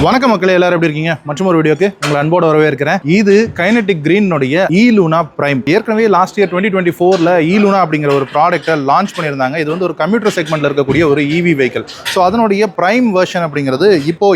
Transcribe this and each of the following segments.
வணக்கம் மக்களே, எல்லாரும் எப்படி இருக்கீங்க? மற்றும் ஒரு வீடியோக்கு உங்களை அன்போட வரவேற்கிறேன். இது கைனடிக் கிரீன் E-Luna Prime. ஏற்கனவே லாஸ்ட் இயர் 2024ல E-Luna அப்படிங்கிற ஒரு ப்ராடக்ட்டை லான்ச் பண்ணியிருந்தாங்க. இது வந்து ஒரு கம்ப்யூட்டர் செக்மெண்ட்ல இருக்கக்கூடிய ஒரு EV வெஹிக்கிள். ஸோ அதனுடைய பிரைம் வெர்ஷன் அப்படிங்கிறது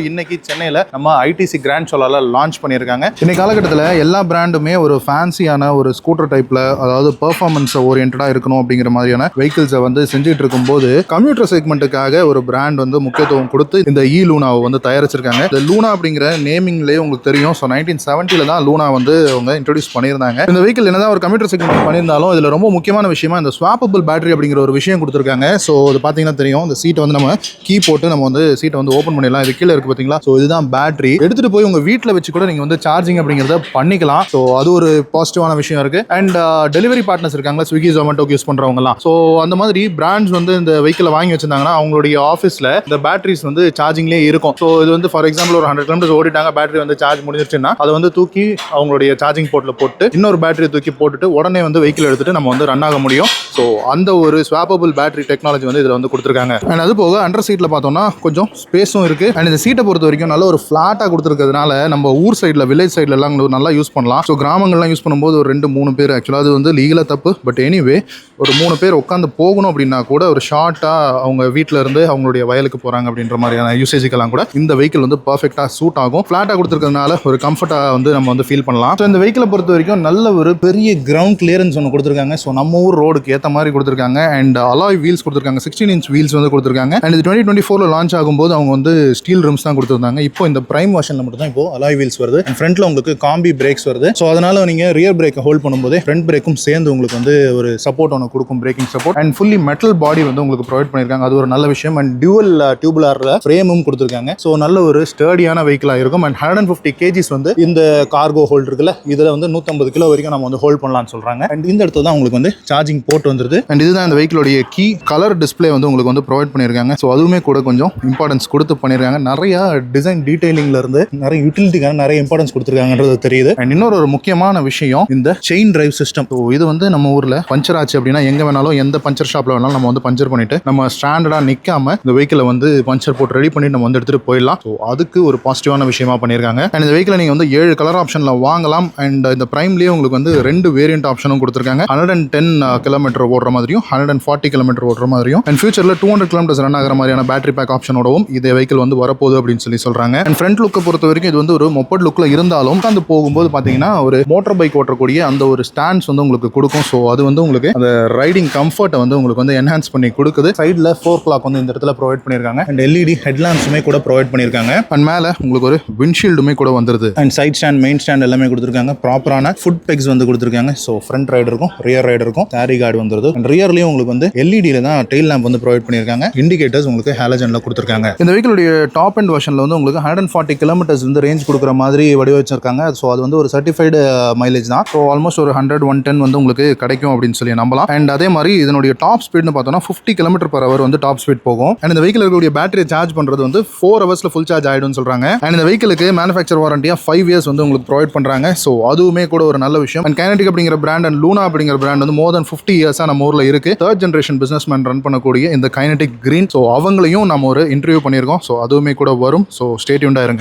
இன்னைக்கு சென்னையில் நம்ம ஐடிசி கிராண்ட் சோலால லான்ச் பண்ணியிருக்காங்க. இன்னைக்கு காலகட்டத்தில் எல்லா பிராண்டுமே ஒரு ஃபேன்சியான ஒரு ஸ்கூட்டர் டைப்ல, அதாவது பெர்ஃபார்மன்ஸ் ஓரியன்டா இருக்கணும் அப்படிங்கிற மாதிரியான வெஹிக்கிள்ஸை வந்து செஞ்சுட்டு இருக்கும்போது கம்ப்யூட்டர் செக்மெண்ட்டுக்காக ஒரு பிராண்ட் வந்து முக்கியத்துவம் கொடுத்து இந்த E-Lunaவை வந்து தயாரிச்சிருக்காங்க. இந்த லூனா அப்படிங்கிற நேமிங்லேயே உங்களுக்கு தெரியும். ஸோ 1970ல தான் லூனா வந்து அவங்க இன்ட்ரோடியூஸ் பண்ணியிருந்தாங்க. இந்த வெஹிக்கிள் என்னதான் ஒரு கம்ப்யூட்டர் செக்மெண்ட் பண்ணியிருந்தாலும் இதில் ரொம்ப முக்கியமான விஷயமா இந்த ஸ்வாப்பபிள் பேட்டரி அப்படிங்கிற ஒரு விஷயம் கொடுத்துருக்காங்க. ஸோ இது பார்த்தீங்கன்னா தெரியும், இந்த சீட்டை வந்து நம்ம கீ போட்டு நம்ம வந்து சீட்டை வந்து ஓப்பன் பண்ணிடலாம். இது கீழே இருக்கு பார்த்தீங்களா? ஸோ இதுதான் பேட்டரி. எடுத்துட்டு போய் உங்கள் வீட்டில் வச்சு கூட நீங்கள் வந்து சார்ஜிங் அப்படிங்கிறத பண்ணிக்கலாம். ஸோ அது ஒரு பாசிட்டிவான விஷயம் இருக்கு. அண்ட் டெலிவரி பார்ட்னர்ஸ் இருக்காங்களா, ஸ்விக்கி ஜொமேட்டோக்கு யூஸ் பண்ணுறவங்கலாம். ஸோ அந்த மாதிரி பிராண்ட்ஸ் வந்து இந்த வெஹிக்கிளை வாங்கி வச்சிருந்தாங்கன்னா அவங்களுடைய ஆஃபீஸில் இந்த பேட்டரிஸ் வந்து சார்ஜிங்லேயே இருக்கும். ஸோ இது வந்து ஃபார் எக்ஸாம்பிள் ஒரு 100 கிலோமீட்டர் ஓடிட்டாங்க, பேட்டரி வந்து சார்ஜ் முடிஞ்சிருச்சுன்னா அதை வந்து தூக்கி அவங்களுடைய சார்ஜிங் போர்ட்டில் போட்டு இன்னொரு பேட்டரி தூக்கி போட்டுட்டு உடனே வந்து வெஹிக்கிள் எடுத்துட்டு நம்ம வந்து ரன் ஆக முடியும். ஸோ அந்த ஒரு ஸ்வாப்பபிள் பேட்டரி டெக்னாலஜி வந்து இதில் வந்து கொடுத்துருக்காங்க. அண்ட் அது போக அண்டர் சீட்டில் பார்த்தோம்னா கொஞ்சம் ஸ்பேஸும் இருக்கு. அண்ட் இந்த சீட்டை பொறுத்த வரைக்கும் நல்ல ஒரு ஃபிளாட்டாக கொடுத்துருக்கிறதுனால நம்ம ஊர் சைடில், வில்லேஜ் சைடில் எல்லாம் நல்லா யூஸ் பண்ணலாம். ஸோ கிராமங்கள்லாம் யூஸ் பண்ணும்போது ஒரு 2-3 பேர், ஆக்சுவலாக அது வந்து லீகலாக தப்பு, பட் எனிவே ஒரு 3 பேர் உட்காந்து போகணும் அப்படின்னா கூட ஒரு ஷார்ட்டாக அவங்க வீட்டில் இருந்து அவங்களுடைய வயலுக்கு போகிறாங்க அப்படின்ற மாதிரியான யூசேஜுக்கெல்லாம் கூட இந்த வெஹிக்கிள் வந்து பர்ஃபெக்டாக சூட் ஆகும். ஃபிளாட்டாக கொடுத்துருக்கிறதுனால ஒரு கம்ஃபர்ட்டாக வந்து நம்ம வந்து ஃபீல் பண்ணலாம். ஸோ இந்த வெஹிக்கிளை பொறுத்த வரைக்கும் நல்ல ஒரு பெரிய கிரவுண்ட் கிளியரன்ஸ் ஒன்று கொடுத்துருக்காங்க. ஸோ நம்ம ஊர் ரோடுக்கு ஏற்ற மாதிரி கொடுத்துருக்காங்க. அண்ட் அலாய் வீல்ஸ் கொடுத்துருக்காங்க, 16 inch வீல்ஸ் வந்து கொடுத்துருக்காங்க. அண்ட் இது 2024ல லான்ச் ஆகும்போது அவங்க வந்து ஸ்டீல் ரிம்ஸ் தான் கொடுத்துருந்தாங்க. இப்போ இந்த பிரைம் வெர்ஷனில் மட்டும் தான் இப்போ அலாய் வீல்ஸ் வருது. அண்ட் ஃப்ரண்ட்ல உங்களுக்கு காம்பி பிரேக்ஸ் வருது. ஸோ அதனால நீங்கள் ரியர் பிரேக்கை ஹோல்ட் பண்ணும்போது ஃப்ரண்ட் பிரேக்கும் சேர்ந்து உங்களுக்கு வந்து ஒரு சப்போர்ட் ஒன்று கொடுக்கும், braking support. And fully metal body வந்து உங்களுக்கு ப்ரொவைட் பண்ணியிருக்காங்க. அது ஒரு நல்ல விஷயம். அண்ட் டியூவல் டியூபுலர் ஃப்ரேமும் கொடுத்துருக்காங்க. ஸோ நல்ல ஒரு ஸ்டர்டியான வெஹிக்கிளாக இருக்கும். அண்ட் 150 kgs வந்து இந்த கார்கோ ஹோல்ட் இருக்குல்ல, இதில் வந்து 150 கிலோ வரைக்கும் நம்ம வந்து ஹோல்ட் பண்ணலாம்னு சொல்றாங்க. அண்ட் இந்த இடத்துல தான் உங்களுக்கு வந்து சார்ஜிங் போர்ட் வந்துருது. அண்ட் இதுதான் இந்த வெஹிக்கிளோடைய கீ. கலர் டிஸ்பிளே வந்து உங்களுக்கு வந்து ப்ரொவைட் பண்ணியிருக்காங்க. ஸோ அதுவுமே கூட கொஞ்சம் இம்பார்ட்டன்ஸ் கொடுத்து பண்ணியிருக்காங்க. நிறைய டிசைன் டீடைலிங்ல இருந்து நிறைய யூட்டிலிட்டிக்கான நிறைய இம்பார்ட்டன்ஸ் கொடுத்துருக்காங்கன்றது தெரியுது. அண்ட் இன்னொரு ஒரு முக்கியமான விஷயம் இந்த செயின் டிரைவ் சிஸ்டம். ஸோ இது வந்து நம்ம ஊர்ல பஞ்சர் ஆச்சு அப்படின்னா எங்க வேணாலும், எந்த பஞ்சர் ஷாப்ல வேணாலும் நம்ம வந்து பஞ்சர் பண்ணிட்டு நம்ம ஸ்டாண்டர்டா நிக்காம இந்த வெஹிக்கிளை வந்து பஞ்சர் போட்டு ரெடி பண்ணி நம்ம வந்து எடுத்துட்டு போயிடலாம். ஸோ அதுக்கு ஒரு பாசிட்டிவான விஷயமா பண்ணியிருக்காங்க. அண்ட் இந்த வெஹிக்கிளை நீங்கள் வந்து 7 கலர் ஆப்ஷனில் வாங்கலாம். அண்ட் இந்த பிரைம்லேயே உங்களுக்கு வந்து 2 வேரியன்ட் ஆப்ஷனும் கொடுத்துருக்காங்க. 110 கிலோமீட்டர் ஓடுற மாதிரியும் 140 கிலோமீட்டர் ஓடுற மாதிரியும். அண்ட் ஃபியூச்சரில் 200 கிலோமீட்டர் ரன் ஆகிற மாதிரியான பேட்டரி பேக் ஆப்ஷனோடவும் இந்த வெஹிக்கிள் வந்து வரப்போகுது அப்படின்னு சொல்றாங்க. அண்ட் ஃப்ரண்ட் லுக்கை பொறுத்த வரைக்கும் இது வந்து ஒரு மொப்பட் லுக்கில் இருந்தாலும் உட்காந்து போகும்போது பார்த்தீங்கன்னா ஒரு மோட்டார் பைக் ஓட்டக்கூடிய அந்த ஒரு ஸ்டாண்ட்ஸ் வந்து உங்களுக்கு கொடுக்கும். ஸோ அது வந்து உங்களுக்கு அந்த ரைடிங் கம்ஃபர்ட்டை வந்து உங்களுக்கு வந்து என்ஹான்ஸ் பண்ணி கொடுக்குது. சைடில் 4 clock வந்து இந்த இடத்துல ப்ரொவைட் பண்ணியிருக்காங்க. அண்ட் LED ஹெட்லாம்ப்ஸுமே கூட ப்ரொவைட் பண்ணியிருக்காங்க. அண்ட் மேலே உங்களுக்கு ஒரு விண்ட்ஷீல்டுமே கூட வந்துருது. And side stand, main stand எல்லாமே கொடுத்துருக்காங்க. ப்ராப்பரான ஃபுட் பெக்ஸ் வந்து கொடுத்துருக்காங்க. ஸோ ஃப்ரண்ட் ரைடு இருக்கும், ரியர் ரைடு இருக்கும், கேரி கார்டு வந்துருது. அண்ட் ரியர்லயும் உங்களுக்கு வந்து LED தான் டெயில் லேம்ப் வந்து ப்ரொவைட் பண்ணியிருக்காங்க. இண்டிகேட்டர்ஸ் உங்களுக்கு ஹாலஜன்ல கொடுத்துருக்காங்க. இந்த வெஹிக்கிளுடைய டாப் அண்ட் வெர்ஷன்ல வந்து உங்களுக்கு 140 கிலோமீட்டர்ஸ் வந்து ரேஞ்ச் கொடுக்குற மாதிரி வடிவச்சிருக்காங்க. ஸோ அது வந்து ஒரு சர்டிஃபைடு மைலேஜ் தான். ஸோ ஆல்மோஸ்ட் ஒரு 100-110 வந்து உங்களுக்கு கிடைக்கும் அப்படின்னு சொல்லி நம்பலாம். அண்ட் அதே மாதிரி இதனுடைய டாப் ஸ்பீட்னு பார்த்தோம்னா 50 km/h வந்து டாப் ஸ்பீட் போகும். அண்ட் இந்த வெஹிக்கிள் இருக்கக்கூடிய பேட்டரி சார்ஜ் பண்றது வந்து 4 hours ஃபுல் சார்ஜ் ஆயிடும்னு சொல்றாங்க. அண்ட் இந்த வெஹிக்கிளுக்கு மேனுஃபேக்சர் வாரண்டியா 5 years வந்து உங்களுக்கு ப்ரொவைட் பண்றாங்க. ஸோ அதுவுமே கூட ஒரு நல்ல விஷயம். அண்ட் கைனடிக் அப்படிங்கிற பிராண்ட் அண்ட் லூனா அப்படிங்கிற பிராண்ட் வந்து more than 50 years நம்ம ஊர்ல இருக்கு. 3rd generation business man run பண்ணக்கூடிய இந்த கைனடிக் கிரீன். ஸோ அவங்களையும் நம்ம ஒரு இன்டர்வியூ பண்ணியிருக்கோம். ஸோ அதுவுமே கூட வரும். ஸோ ஸ்டே டியூன்டா இருங்க.